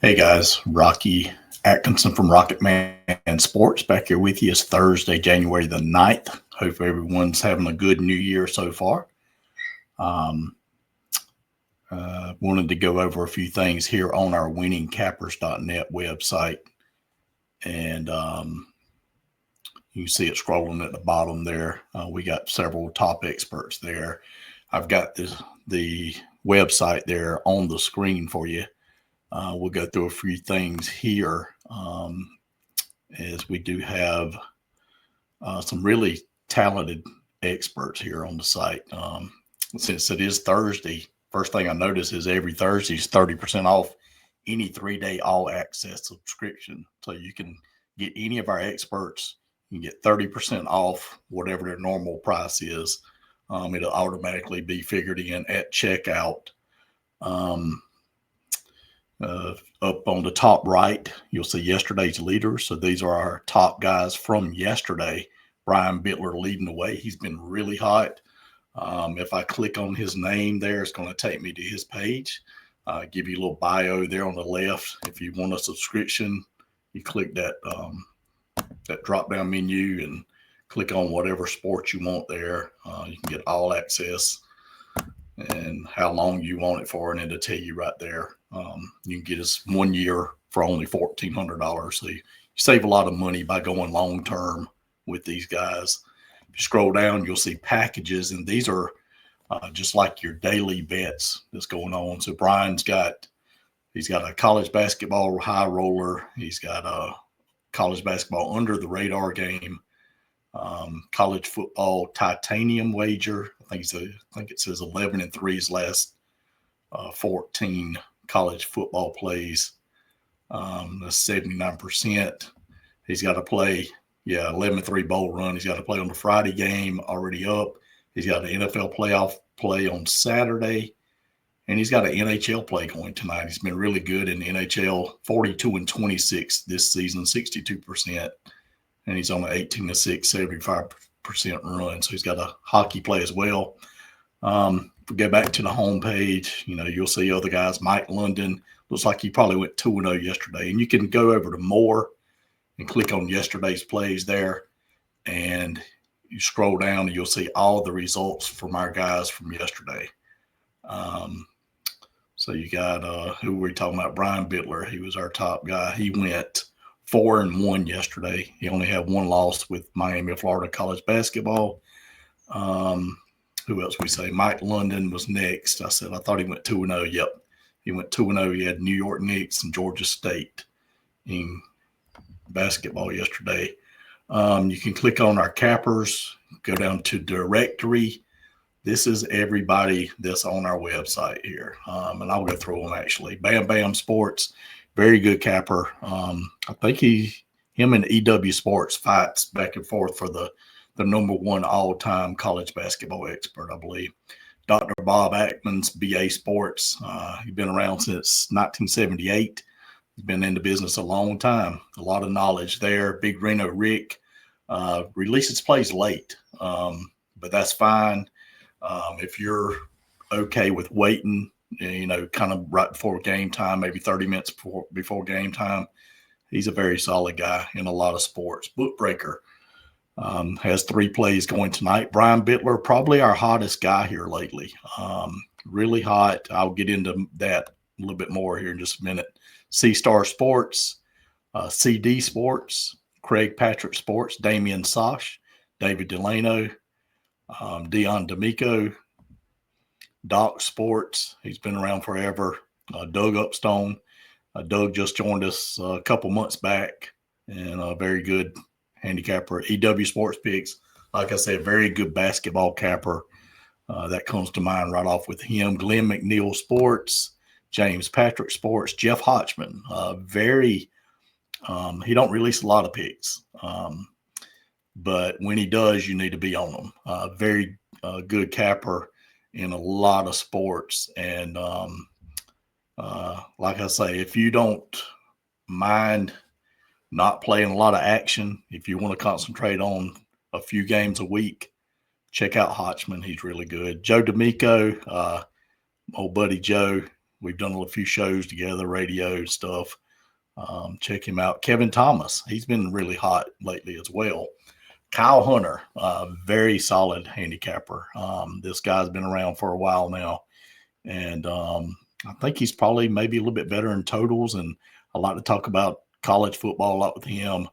Hey guys, Rocky Atkinson from Rocket Man Sports back here with you. It's Thursday, January the 9th. Hope everyone's having a good new year so far. Um, Wanted to go over a few things here on our winningcappers.net website. And you can see it scrolling at the bottom there. We got several top experts there. I've got the website there on the screen for you. We'll go through a few things here as we do have some really talented experts here on the site. Since it is Thursday, first thing I notice is every Thursday is 30% off any 3-day all access subscription. So you can get any of our experts, you can get 30% off whatever their normal price is. It'll automatically be figured in at checkout. Up on the top right, you'll see yesterday's leaders. So these are our top guys from yesterday. Brian Bittler leading the way. He's been really hot. If I click on his name there, it's going to take me to his page. Give you a little bio there on the left. If you want a subscription, you click that drop-down menu and click on whatever sport you want there. You can get all access and how long you want it for, and it'll tell you right there. You can get us 1 year for only $1,400. So you save a lot of money by going long term with these guys. If you scroll down, you'll see packages, and these are just like your daily bets that's going on. So Brian's got a college basketball high roller. He's got a college basketball under the radar game. College football titanium wager. I think it says 11-3 his last 14 college football plays. That's 79%. He's got to play, 11-3 bowl run. He's got to play on the Friday game already up. He's got an NFL playoff play on Saturday, and he's got an NHL play going tonight. He's been really good in the NHL, 42-26 this season, 62%. And he's on an 18-6, 75% run. So he's got a hockey play as well. If we go back to the homepage, you'll see other guys. Mike London looks like he probably went 2-0 yesterday. And you can go over to more and click on yesterday's plays there. And you scroll down and you'll see all the results from our guys from yesterday. So you got, who were we talking about? Brian Bittler. He was our top guy. He went 4-1 yesterday. He only had one loss with Miami, Florida college basketball. Who else we say? Mike London was next. I thought he went 2-0. Yep. He went 2-0. He had New York Knicks and Georgia State in basketball yesterday. You can click on our cappers, go down to directory. This is everybody that's on our website here. And I'll go through them actually. Bam Bam Sports, very good capper. I think him and EW Sports fights back and forth for the number one all-time college basketball expert, I believe. Dr. Bob Ackman's BA Sports. He's been around since 1978. He's been in the business a long time. A lot of knowledge there. Big Reno Rick releases plays late, but that's fine. If you're okay with waiting, kind of right before game time, maybe 30 minutes before game time, he's a very solid guy in a lot of sports. Bookbreaker has 3 plays going tonight. Brian Bittler, probably our hottest guy here lately. Really hot. I'll get into that a little bit more here in just a minute. C-Star Sports, CD Sports, Craig Patrick Sports, Damian Sosh, David Delano, Dion D'Amico, Doc Sports. He's been around forever. Doug Upstone. Doug just joined us a couple months back, and a very good handicapper. EW Sports Picks. Like I said, very good basketball capper. That comes to mind right off with him. Glenn McNeil Sports, James Patrick Sports, Jeff Hotchman. He don't release a lot of picks. But when he does, you need to be on them. Very good capper in a lot of sports. And like I say, if you don't mind not playing a lot of action, if you want to concentrate on a few games a week, check out Hotchman. He's really good. Joe D'Amico, old buddy Joe, we've done a few shows together, radio stuff. Check him out. Kevin Thomas, he's been really hot lately as well. Kyle Hunter, very solid handicapper. This guy's been around for a while now, and I think he's probably maybe a little bit better in totals. And I like to talk about college football a lot with him,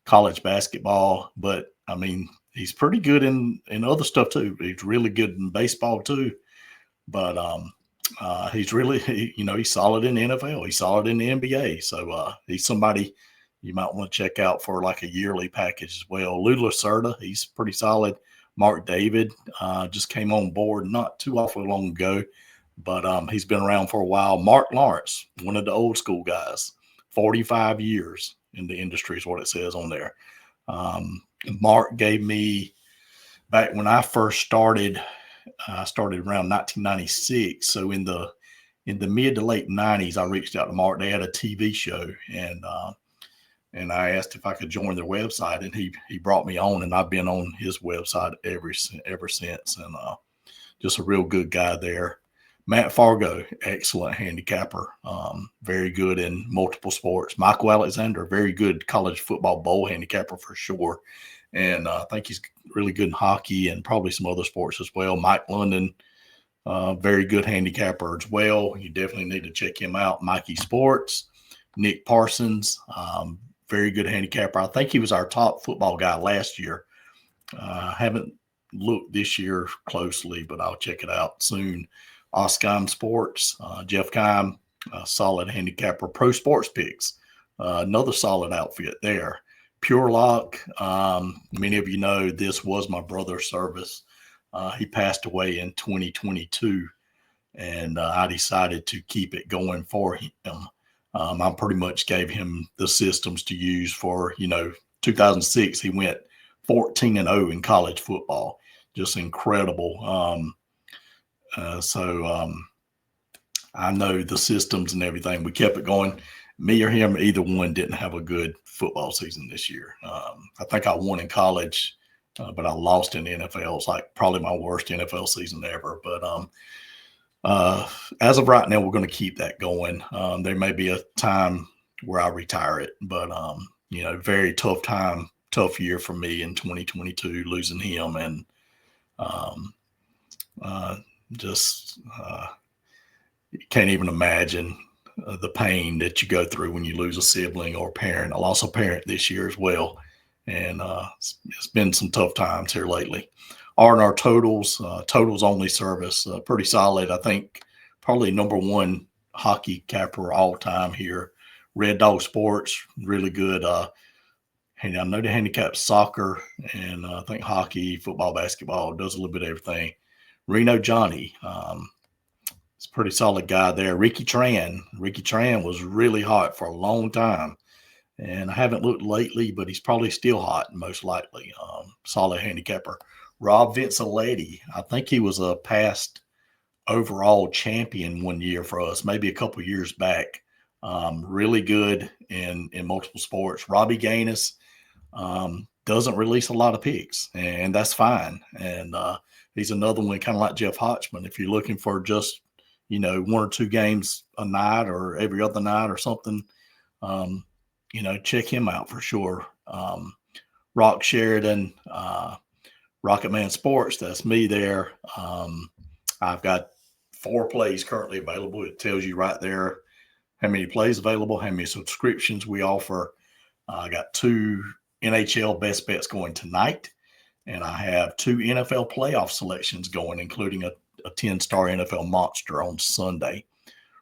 college basketball. But I mean, he's pretty good in other stuff too. He's really good in baseball too. But he's really, he's solid in the NFL. He's solid in the NBA. So he's somebody you might want to check out for like a yearly package as well. Lou Lacerda, he's pretty solid. Mark David just came on board not too awfully long ago, but he's been around for a while. Mark Lawrence, one of the old school guys, 45 years in the industry is what it says on there. Mark gave me, back when I first started, I started around 1996. So in the mid to late 90s, I reached out to Mark. They had a TV show, and I asked if I could join their website, and he brought me on, and I've been on his website ever since. And just a real good guy there. Matt Fargo, excellent handicapper, very good in multiple sports. Michael Alexander, very good college football bowl handicapper for sure. And I think he's really good in hockey and probably some other sports as well. Mike London, very good handicapper as well. You definitely need to check him out. Mikey Sports, Nick Parsons, very good handicapper. I think he was our top football guy last year. I haven't looked this year closely, but I'll check it out soon. Oscom Sports, Jeff Kime, solid handicapper. Pro Sports Picks, another solid outfit there. Pure Lock, many of you know this was my brother's service. He passed away in 2022, and I decided to keep it going for him. I pretty much gave him the systems to use for, 2006. He went 14-0 in college football, just incredible. So I know the systems and everything. We kept it going. Me or him, either one didn't have a good football season this year. I think I won in college, but I lost in the NFL. It's like probably my worst NFL season ever. But as of right now, we're going to keep that going. There may be a time where I retire it, but very tough year for me in 2022, losing him, and you can't even imagine the pain that you go through when you lose a sibling or a parent. I lost a parent this year as well, and it's been some tough times here lately. R&R Totals only service, pretty solid. I think probably number one hockey capper all time here. Red Dog Sports, really good. And I know they handicap soccer and I think hockey, football, basketball, does a little bit of everything. Reno Johnny, it's a pretty solid guy there. Ricky Tran was really hot for a long time, and I haven't looked lately, but he's probably still hot, most likely. Solid handicapper. Rob Vinciletti, I think he was a past overall champion one year for us, maybe a couple years back. Really good in multiple sports. Robbie Gaines doesn't release a lot of picks, and that's fine. And he's another one kind of like Jeff Hotchman. If you're looking for just, one or two games a night or every other night or something, check him out for sure. Rock Sheridan, Rocket Man Sports, that's me there. I've got 4 plays currently available. It tells you right there how many plays available, how many subscriptions we offer. I got 2 NHL best bets going tonight, and I have 2 NFL playoff selections going, including a 10-star NFL monster on Sunday.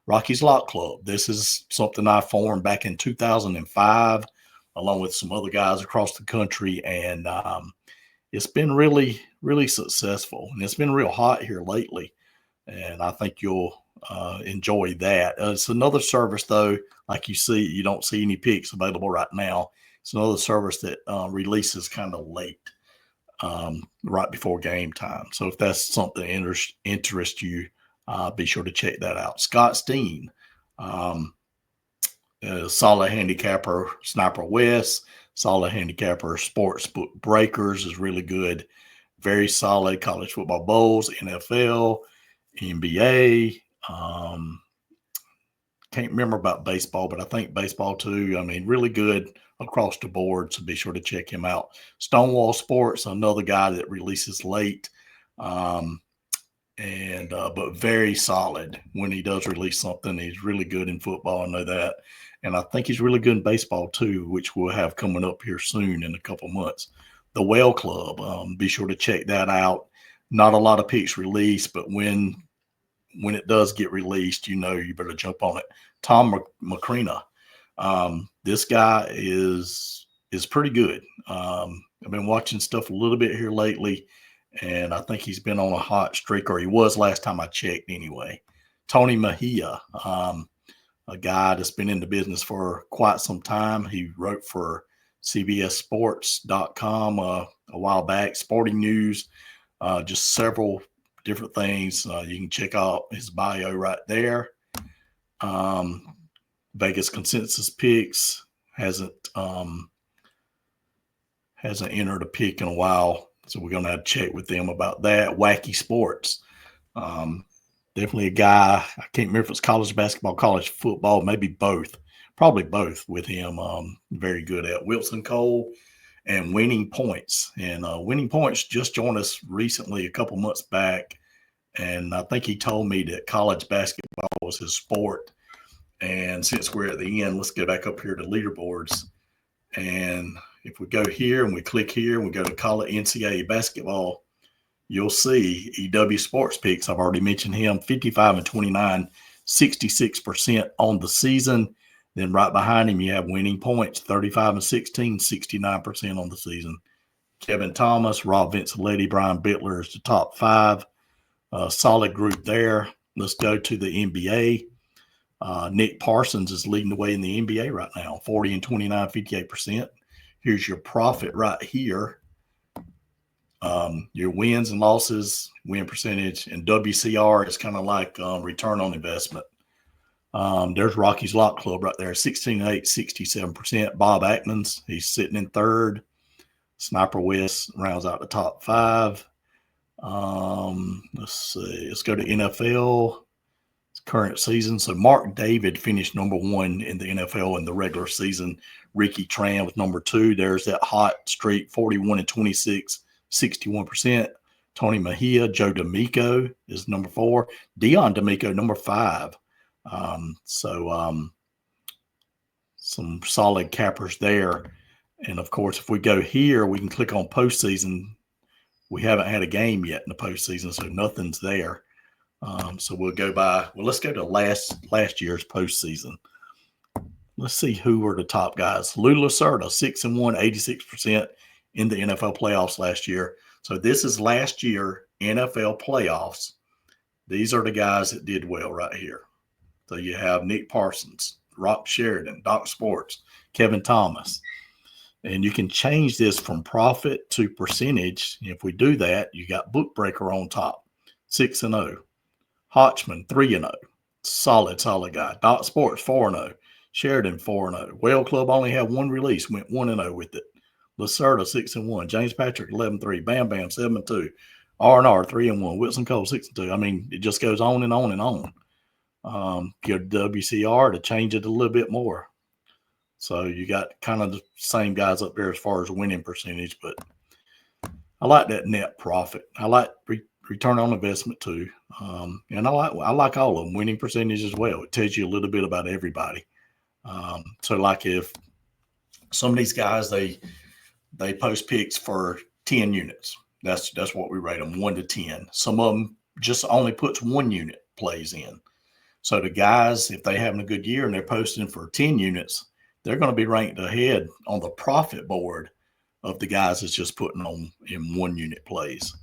Rocky's Lock Club. This is something I formed back in 2005, along with some other guys across the country, and it's been really, really successful, and it's been real hot here lately, and I think you'll enjoy that. It's another service, though, like you don't see any picks available right now. It's another service that releases kind of late, right before game time. So if that's something that interests you, be sure to check that out. Scott Steen, solid handicapper. Sniper West, solid handicapper. Sports Book Breakers is really good. Very solid college football bowls, NFL, NBA, can't remember about baseball, but I think baseball too. I mean, really good across the board. So be sure to check him out. Stonewall Sports, another guy that releases late. Um, and but very solid when he does release something. He's really good in football. I know that, and I think he's really good in baseball too, which we'll have coming up here soon in a couple months. The Well Club, be sure to check that out. Not a lot of picks released, but when it does get released, you better jump on it. Tom Macrina, this guy is pretty good. I've been watching stuff a little bit here lately, and I think he's been on a hot streak, or he was last time I checked anyway. Tony Mejia, a guy that's been in the business for quite some time. He wrote for CBSSports.com a while back, sporting news, just several different things. You can check out his bio right there. Vegas Consensus Picks hasn't entered a pick in a while, so we're going to have to check with them about that. Wacky Sports, definitely a guy. I can't remember if it's college basketball, college football, maybe both, probably both with him. Very good at Wilson Cole and Winning Points. And Winning Points just joined us recently, a couple months back, and I think he told me that college basketball was his sport. And since we're at the end, let's go back up here to leaderboards. And if we go here and we click here and we go to college NCAA basketball, you'll see EW Sports Picks. I've already mentioned him, 55 and 29, 66% on the season. Then right behind him, you have Winning Points, 35 and 16, 69% on the season. Kevin Thomas, Rob Vinciletti, Brian Bittler is the top five. Solid group there. Let's go to the NBA. Nick Parsons is leading the way in the NBA right now, 40 and 29, 58%. Here's your profit right here. Your wins and losses, win percentage, and WCR is kind of like return on investment. There's Rocky's Lock Club right there, 16-8, 67%. Bob Ackman's, he's sitting in third. Sniper West rounds out the top five. Let's see. Let's go to NFL. Current season. So Mark David finished number one in the NFL in the regular season. Ricky Tran was number two. There's that hot streak, 41 and 26, 61%. Tony Mejia, Joe D'Amico is number four. Dion D'Amico, number five. Some solid cappers there. And of course, if we go here, we can click on postseason. We haven't had a game yet in the postseason, so nothing's there. So we'll go by. Well, let's go to last year's postseason. Let's see who were the top guys. Lou Lacerda, 6-1, 86% in the NFL playoffs last year. So this is last year NFL playoffs. These are the guys that did well right here. So you have Nick Parsons, Rock Sheridan, Doc Sports, Kevin Thomas. And you can change this from profit to percentage. If we do that, you got Bookbreaker on top, 6-0. Hotchman, 3-0. Solid guy. Dot Sports, 4-0. Sheridan, 4-0. Well Club only had one release, went 1-0 with it. Lacerda, 6-1. James Patrick, 11-3. Bam Bam, 7-2. R&R, 3-1. Wilson Cole, 6-2. I mean, it just goes on and on and on. Give WCR to change it a little bit more. So you got kind of the same guys up there as far as winning percentage, but I like that net profit. I like return on investment too. And I like all of them, winning percentage as well. It tells you a little bit about everybody. So like if some of these guys, they post picks for 10 units. That's what we rate them, 1 to 10. Some of them just only puts 1 unit plays in. So the guys, if they're having a good year and they're posting for 10 units, they're going to be ranked ahead on the profit board of the guys that's just putting on in 1 unit plays.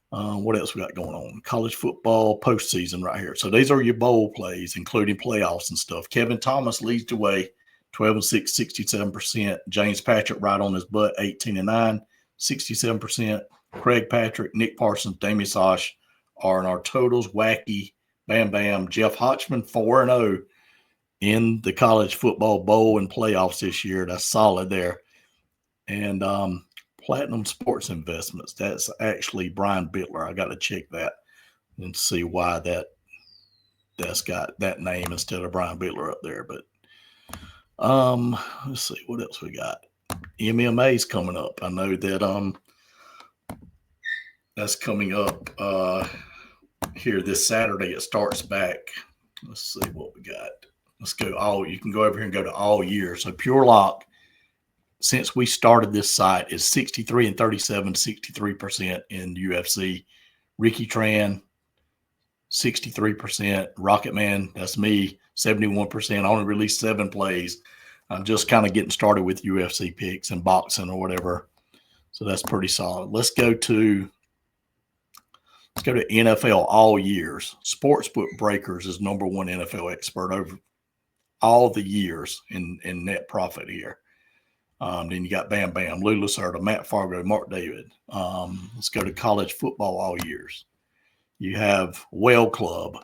What else we got going on? College football postseason right here. So these are your bowl plays, including playoffs and stuff. Kevin Thomas leads the way, 12-6, 67%. James Patrick right on his butt, 18-9, 67%. Craig Patrick, Nick Parsons, Damian Sosh are in our totals. Wacky, Bam Bam, Jeff Hotchman, 4-0 in the college football bowl and playoffs this year. That's solid there. And Platinum Sports Investments, that's actually Brian Bittler. I got to check that and see why that that's got that name instead of Brian Bittler up there. But let's see what else we got. MMA's coming up. I know that that's coming up here this Saturday. It starts back. Let's see what we got. Let's go all. You can go over here and go to all year. So Pure Lock, since we started this site, is 63-37, 63% in UFC. Ricky Tran, 63%. Rocket Man, that's me, 71%. I only released 7 plays. I'm just kind of getting started with UFC picks and boxing or whatever. So that's pretty solid. Let's go to NFL all years. Sportsbook Breakers is number 1 NFL expert over all the years in net profit here. Then you got Bam Bam, Lou Lacerda, Matt Fargo, Mark David. Let's go to college football all years. You have Well Club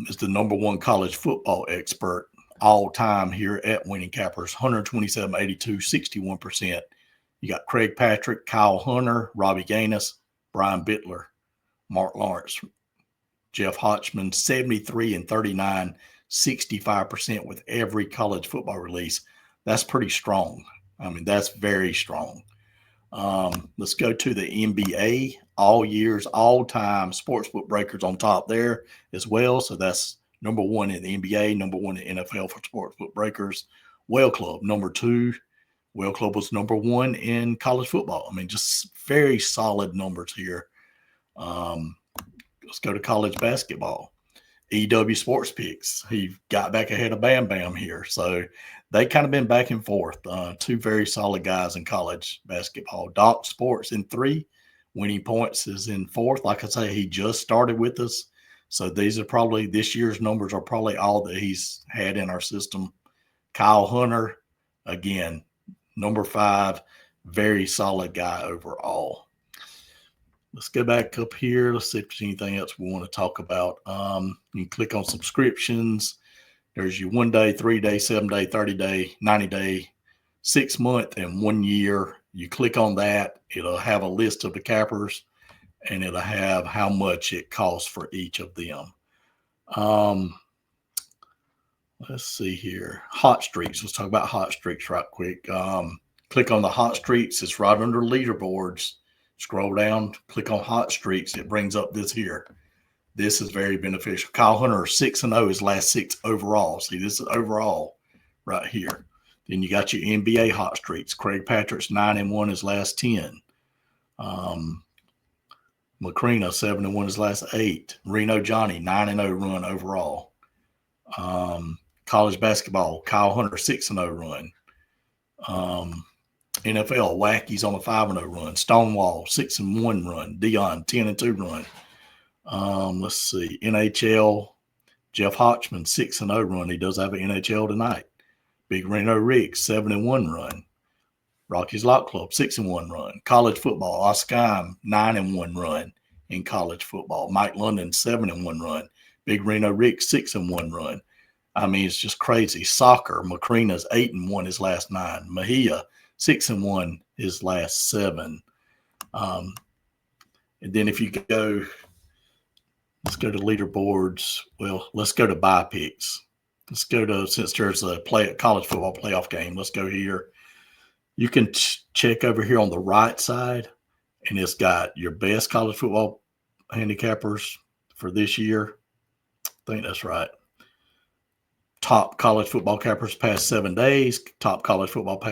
is the number 1 college football expert all time here at Winning Cappers, 127, 82, 61%. You got Craig Patrick, Kyle Hunter, Robbie Gaines, Brian Bittler, Mark Lawrence, Jeff Hotchman, 73 and 39, 65% with every college football release. That's pretty strong. I mean, that's very strong. Let's go to the NBA all years, all time. Sportsbook Breakers on top there as well. So that's number 1 in the NBA, number 1 in NFL for Sportsbook Breakers. Well Club, number 2. Well Club was number 1 in college football. I mean, just very solid numbers here. Let's go to college basketball. EW Sports Picks. He got back ahead of Bam Bam here. So they kind of been back and forth. 2 very solid guys in college basketball. Doc Sports in 3. Winning Points is in 4th. Like I say, he just started with us. So these are probably, this year's numbers are probably all that he's had in our system. Kyle Hunter, again, number 5, very solid guy overall. Let's go back up here. Let's see if there's anything else we want to talk about. You can click on subscriptions. There's your 1 day, 3 day, 7 day, 30 day, 90 day, 6 month, and 1 year. You click on that. It'll have a list of the cappers, and it'll have how much it costs for each of them. Let's see here. Hot streaks. Let's talk about hot streaks right quick. Click on the hot streaks. It's right under leaderboards. Scroll down, click on hot streaks. It brings up this here. This is very beneficial. Kyle Hunter 6-0 his last 6 overall. See, this is overall right here. Then you got your NBA hot streaks. Craig Patrick's 9-1 his last 10. Macrina 7-1 his last 8. Reno Johnny 9-0 run overall. College basketball, Kyle Hunter 6-0 run. NFL, Wacky's on a 5-0 run. Stonewall, 6-1 run. Dion, 10-2 run. Let's see. NHL, Jeff Hotchman, 6-0 run. He does have an NHL tonight. Big Reno Rick, 7-1 run. Rocky's Lock Club, 6-1 run. College football, Oscom, 9-1 run in college football. Mike London, 7-1 run. Big Reno Rick, 6-1 run. I mean, it's just crazy. Soccer, Macrina's 8-1 his last 9. Mejia, 6-1 his last 7. And then if you go, let's go to leaderboards. Well, let's go to buy picks. Let's go to, since there's a college football playoff game, let's go here. You can check over here on the right side, and it's got your best college football handicappers for this year. I think that's right. Top college football cappers past 7 days. Top college football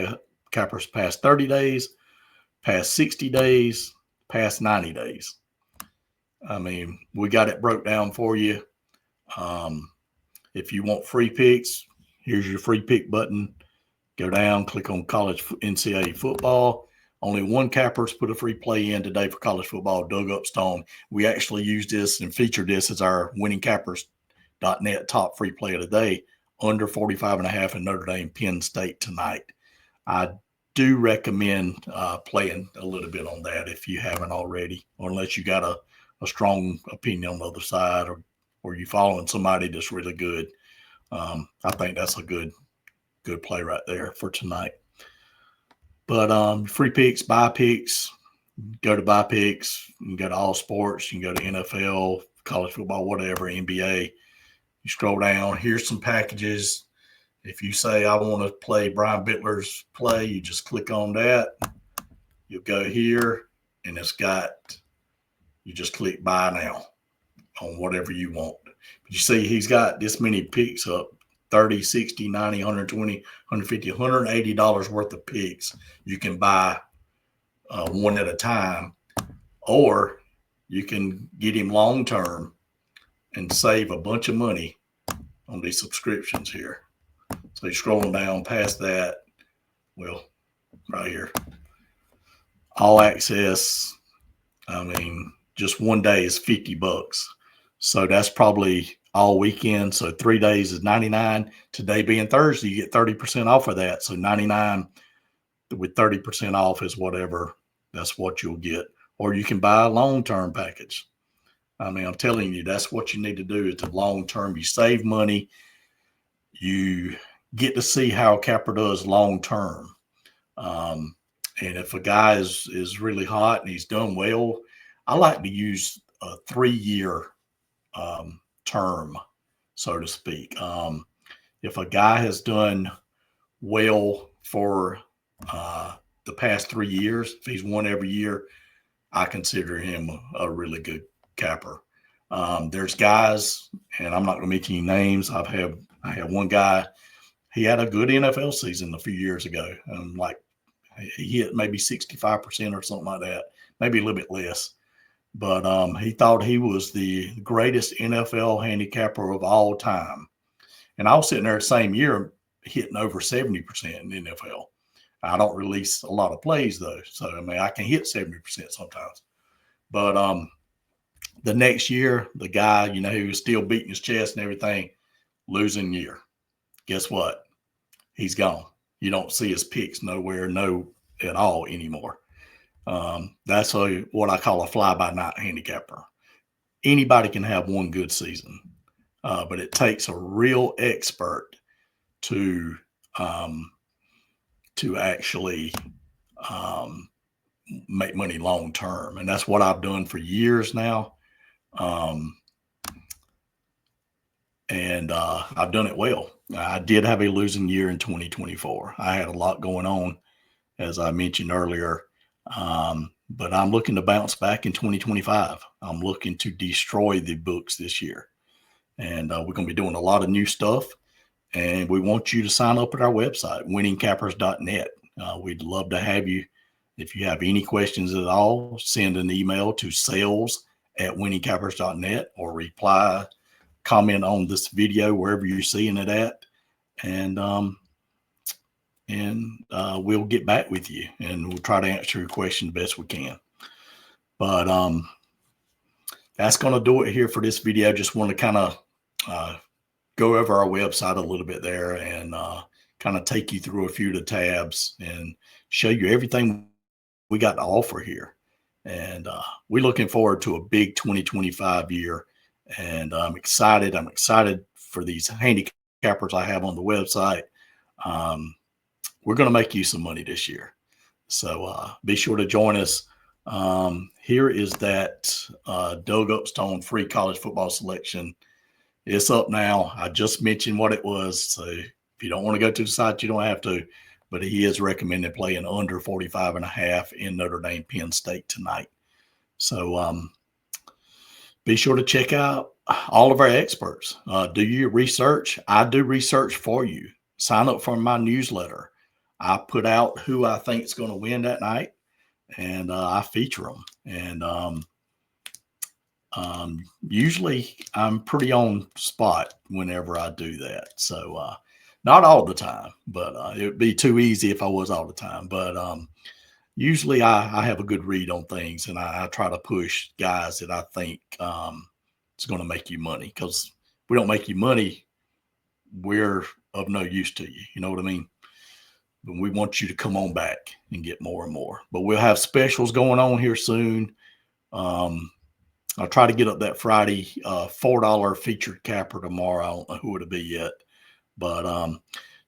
cappers past 30 days. Past 60 days. Past 90 days. I mean, we got it broke down for you. If you want free picks, here's your free pick button. Go down, click on college NCAA football. Only 1 capper's put a free play in today for college football, Doug Upstone. We actually used this and featured this as our winningcappers.net top free play of the day, under 45.5 in Notre Dame, Penn State tonight. I do recommend playing a little bit on that if you haven't already, or unless you got a strong opinion on the other side, or you following somebody that's really good. I think that's a good play right there for tonight. But free picks, buy picks, go to buy picks. You can go to all sports. You can go to NFL, college football, whatever, NBA. You scroll down. Here's some packages. If you say, I want to play Brian Bittler's play, you just click on that. You'll go here, and it's got, you just click buy now on whatever you want. But you see, he's got this many picks up, 30, 60, 90, 120, 150, $180 worth of picks. You can buy one at a time, or you can get him long term and save a bunch of money on these subscriptions here. So you're scrolling down past that. Well, right here, all access. I mean, just one day is $50. So that's probably all weekend. So 3 days is $99. Today being Thursday, you get 30% off of that. So $99 with 30% off is whatever. That's what you'll get. Or you can buy a long-term package. I mean, I'm telling you, that's what you need to do. It's a long-term. You save money. You get to see how Capper does long-term. And if a guy is really hot and he's done well, I like to use a 3-year term, so to speak. If a guy has done well for the past 3 years, if he's won every year, I consider him a really good capper. There's guys, and I'm not going to mention any names. I had one guy. He had a good NFL season a few years ago. Like he hit maybe 65% or something like that, maybe a little bit less. But he thought he was the greatest NFL handicapper of all time. And I was sitting there the same year hitting over 70% in the NFL. I don't release a lot of plays, though. So, I mean, I can hit 70% sometimes. But the next year, the guy, you know, he was still beating his chest and everything, losing year. Guess what? He's gone. You don't see his picks nowhere, no at all anymore. That's what I call a fly-by-night handicapper. Anybody can have one good season, but it takes a real expert to actually make money long term, and that's what I've done for years now. And I've done it well. I did have a losing year in 2024. I had a lot going on, as I mentioned earlier. But I'm looking to bounce back in 2025. I'm looking to destroy the books this year. And we're going to be doing a lot of new stuff. And we want you to sign up at our website, winningcappers.net. We'd love to have you. If you have any questions at all, send an email to sales@winningcappers.net or comment on this video wherever you're seeing it at. And we'll get back with you, and we'll try to answer your question the best we can. But that's going to do it here for this video. Just want to kind of go over our website a little bit there and kind of take you through a few of the tabs and show you everything we got to offer here. And we're looking forward to a big 2025 year. And I'm excited. I'm excited for these handicappers I have on the website. We're going to make you some money this year. So be sure to join us. Here is that Doug Upstone free college football selection. It's up now. I just mentioned what it was. So if you don't want to go to the site, you don't have to. But he is recommended playing under 45.5 in Notre Dame Penn State tonight. So be sure to check out all of our experts. Do your research. I do research for you. Sign up for my newsletter. I put out who I think is going to win that night, and I feature them. And usually I'm pretty on spot whenever I do that. So not all the time, but it would be too easy if I was all the time. But usually I have a good read on things, and I try to push guys that I think it's going to make you money. Because if we don't make you money, we're of no use to you. You know what I mean? But we want you to come on back and get more and more. But we'll have specials going on here soon. I'll try to get up that Friday $4 featured capper tomorrow. I don't know who it'll be yet. But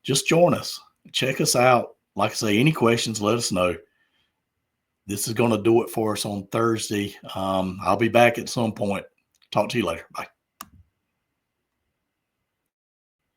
just join us. Check us out. Like I say, any questions, let us know. This is going to do it for us on Thursday. I'll be back at some point. Talk to you later. Bye.